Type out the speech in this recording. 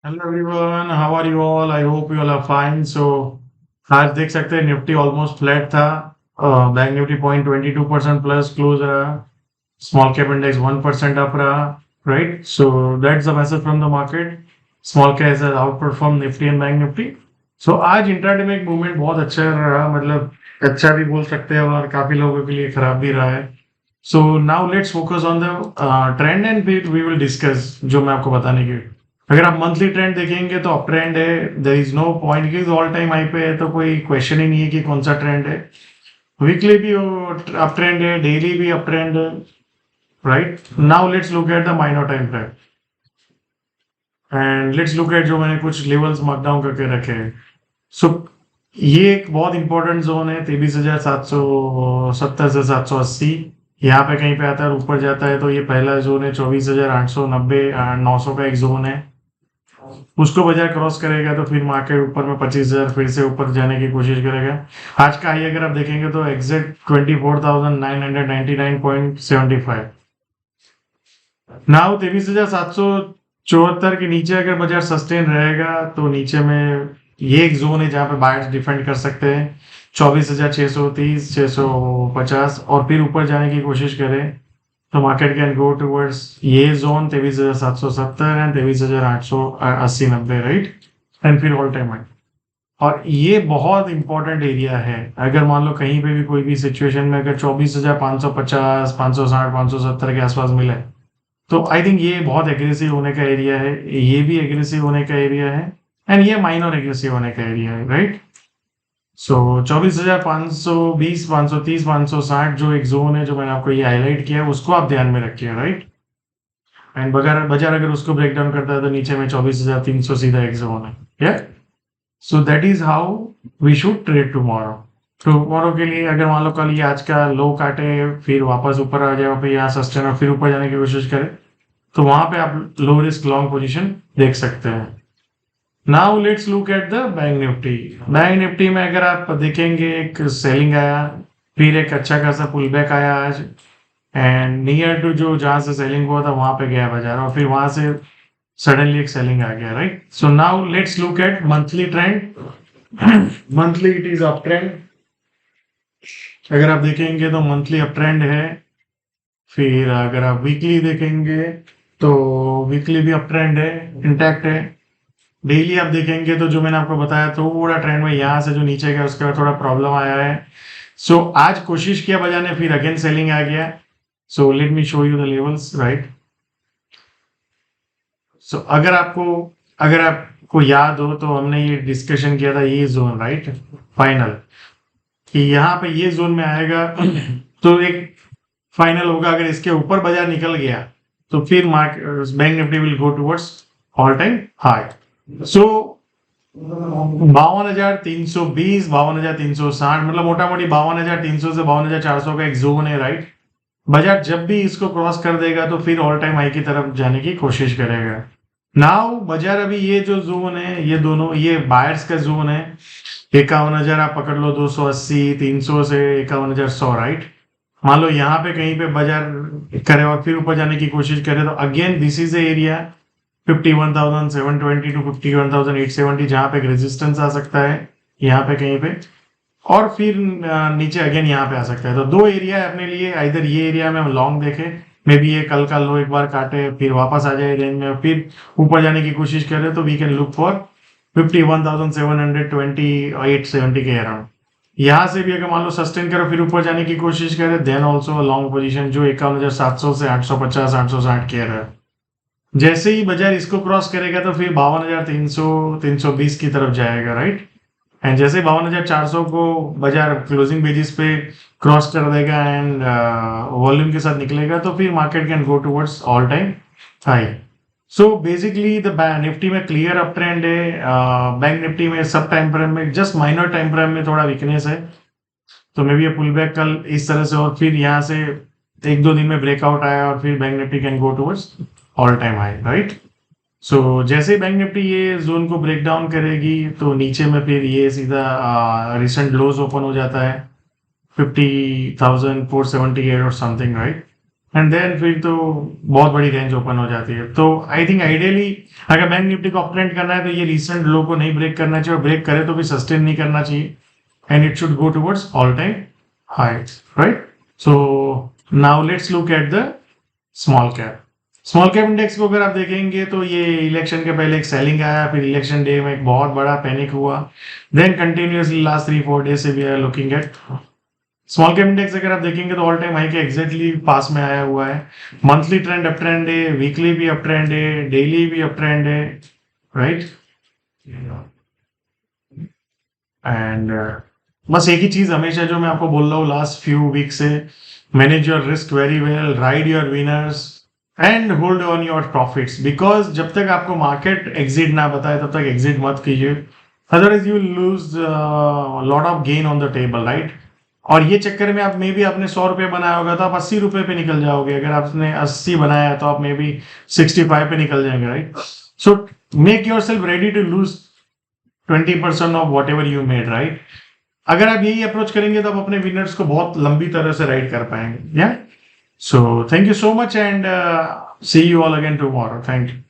Hello everyone, how are you all? I hope you all are fine. आज देख सकते हैं निफ्टी ऑलमोस्ट फ्लैट था। बैंक निफ्टी 0.22% प्लस क्लोज रहा। स्मॉल कैप इंडेक्स 1% अप रहा। Right, so that's the message from the market. Small cap has outperform Nifty and bank Nifty. So आज intraday में एक मूवमेंट बहुत अच्छा रहा, मतलब अच्छा भी बोल सकते हैं और काफी लोगों के लिए खराब भी रहा है। So now let's focus on the trend and फिर वी विल डिस्कस जो मैं आपको बताने की। अगर आप मंथली ट्रेंड देखेंगे तो अप ट्रेंड है। देयर इज नो पॉइंट कि ऑल टाइम हाई पे है तो कोई क्वेश्चन ही नहीं है कि कौन सा ट्रेंड है। वीकली भी अप ट्रेंड है, डेली भी अप ट्रेंड है। Right, now let's look at the minor time frame and let's look at जो मैंने कुछ लेवल्स मार्क डाउन करके रखे हैं। सो ये एक बहुत इंपॉर्टेंट जोन है, 23,770 से 780। यहाँ पे कहीं पे आता है और ऊपर जाता है तो ये पहला जोन है। 24,890 900 का एक जोन है। उसको बाजार क्रॉस करेगा तो फिर मार्केट ऊपर में 25,000 फिर से ऊपर जाने की कोशिश करेगा। आज का हाई अगर आप देखेंगे तो एग्जैक्ट 24,999.75। नाउ 23,774 के नीचे अगर बाजार सस्टेन रहेगा तो नीचे में ये एक जोन है जहां पे बायर्स डिफेंड कर सकते हैं। 24,630 650 और फिर ऊपर जाने की कोशिश करें तो मार्केट कैन गो टूवर्ड्स ये जोन 23,770 एंड 23,880-90। राइट, एंड फिर ऑल टाइम हाई। और ये बहुत इंपॉर्टेंट एरिया है। अगर मान लो कहीं पे भी कोई भी सिचुएशन में अगर 24,550 560 570 के आसपास मिले तो आई थिंक ये बहुत एग्रेसिव होने का एरिया है। ये भी एग्रेसिव होने का एरिया है एंड ये माइनर एग्रेसिव होने का एरिया है। राइट, सो 24,520 530 560 जो एक जोन है जो मैंने आपको ये हाईलाइट किया है उसको आप ध्यान में रखिए। राइट, एंड बाजार अगर उसको ब्रेक डाउन करता है तो नीचे में 24,300 सीधा एक जोन है। या so that is how we should trade tomorrow. Tomorrow के लिए अगर मान लो कल ये आज का लो काटे फिर वापस ऊपर आ जाए फिर यहाँ सस्टेन और फिर ऊपर जाने की कोशिश करे तो वहां पे आप लो रिस्क लॉन्ग पोजीशन देख सकते हैं। Now let's look at the bank Nifty. Bank Nifty में अगर आप देखेंगे एक सेलिंग आया, फिर एक अच्छा खासा पुल बैक आया आज एंड नियर टू जो जहां से सेलिंग हुआ था वहां पे गया बाजार और फिर वहां से सडनली एक सेलिंग आ गया। Right, so now let's look at monthly trend. Monthly it is up trend. अगर आप देखेंगे तो मंथली अप ट्रेंड है। फिर अगर आप वीकली देखेंगे तो वीकली भी अप ट्रेंड है, इंटैक्ट है। डेली आप देखेंगे तो जो मैंने आपको बताया थोड़ा ट्रेंड में यहाँ से जो नीचे गया उसके बाद थोड़ा प्रॉब्लम आया है। सो आज कोशिश किया बाजार ने, फिर अगेन सेलिंग आ गया। So let me show you the levels. Right, so अगर आपको याद हो तो हमने ये डिस्कशन किया था ये जोन। राइट, फाइनल कि यहाँ पे ये जोन में आएगा तो एक फाइनल होगा। अगर इसके ऊपर बाजार निकल गया तो फिर Bank Nifty will go towards all time high. So 52,320 52,360 मतलब मोटा मोटी 52,300 से 52,400 का एक जोन है। राइट, बाजार जब भी इसको क्रॉस कर देगा तो फिर ऑल टाइम हाई की तरफ जाने की कोशिश करेगा। नाउ बाजार अभी ये जो जोन है ये दोनों ये बायर्स का जोन है। 51,000 आप पकड़ लो, 280 300 से 51,100। राइट, मान लो यहाँ पे कहीं पे बाजार करे और फिर ऊपर जाने की कोशिश करे तो again this is the area 51,720 to 51,870 जहां पे एक रेजिस्टेंस आ सकता है यहाँ पे कहीं पे और फिर नीचे अगेन यहाँ पे आ सकता है। तो दो एरिया है अपने लिए, इधर ये एरिया में हम लॉन्ग देखें, मे बी ये कल का लो एक बार काटे फिर वापस आ जाए रेंज में फिर ऊपर जाने की कोशिश करें तो वी कैन लुक फॉर 51,720 870 के अराउंड। यहाँ से भी अगर मान लो सस्टेन करो फिर ऊपर जाने की कोशिश करें देन ऑल्सो लॉन्ग पोजीशन जो 51,700 से 850 860 के अराउंड। जैसे ही बाजार इसको क्रॉस करेगा तो फिर 52,300 320 की तरफ जाएगा। राइट, एंड जैसे 52,400 को बाजार क्लोजिंग बेसिस पे क्रॉस कर देगा एंड वॉल्यूम के साथ निकलेगा तो फिर market can go towards all time high. So basically the Nifty में क्लियर अप ट्रेंड है। बैंक निफ्टी में सब टाइम फ्रेम में जस्ट माइनर टाइम फ्रेम में थोड़ा वीकनेस है तो मे बी ये पुल बैक कल इस तरह से और फिर यहाँ से एक दो दिन में ब्रेकआउट आया और फिर Bank Nifty can go towards all time high. Right, so जैसे बैंक निफ्टी ये जोन को ब्रेक डाउन करेगी तो नीचे में फिर ये सीधा रिसेंट लोज ओपन हो जाता है 50,478 और समथिंग। राइट, एंड देन फिर तो बहुत बड़ी रेंज ओपन हो जाती है। तो आई थिंक आइडियली अगर बैंक निफ्टी को अपट्रेंड करना है तो ये रिसेंट लो को नहीं ब्रेक करना चाहिए, और ब्रेक करे तो भी सस्टेन नहीं करना चाहिए, and it should go towards all time Heights, right? So now let's look at the small cap. Small cap index को अगर आप देखेंगे तो ये इलेक्शन के पहले एक सेलिंग आया, फिर इलेक्शन डे में एक बहुत बड़ा पैनिक हुआ, देन कंटिन्यूसली लास्ट 3-4 डेज से we are looking at small cap index. अगर आप देखेंगे तो ऑल टाइम हाई के एग्जैक्टली पास में आया हुआ है। मंथली ट्रेंड अप ट्रेंड है, वीकली भी अप ट्रेंड है, डेली भी अप ट्रेंड है, राइट? एंड बस एक ही चीज हमेशा जो मैं आपको बोल रहा हूँ लास्ट फ्यू वीक से, manage your risk very well, ride your winners and hold on your profits, because जब तक आपको मार्केट एग्जिट ना बताए तब तक एग्जिट मत कीजिए, otherwise you lose lot of gain on the table, right? और ये चक्कर में आप मे बी आपने 100 रुपये बनाया होगा तो आप 80 रुपये पे निकल जाओगे, अगर आपने 80 बनाया तो आप मे बी 65 पे निकल जाएंगे, right? So make yourself ready to lose 20% of whatever you made, right? अगर आप यही अप्रोच करेंगे तो आप अपने विनर्स को बहुत लंबी तरह से राइड कर पाएंगे। या so thank you so much and see you all again tomorrow. Thank you.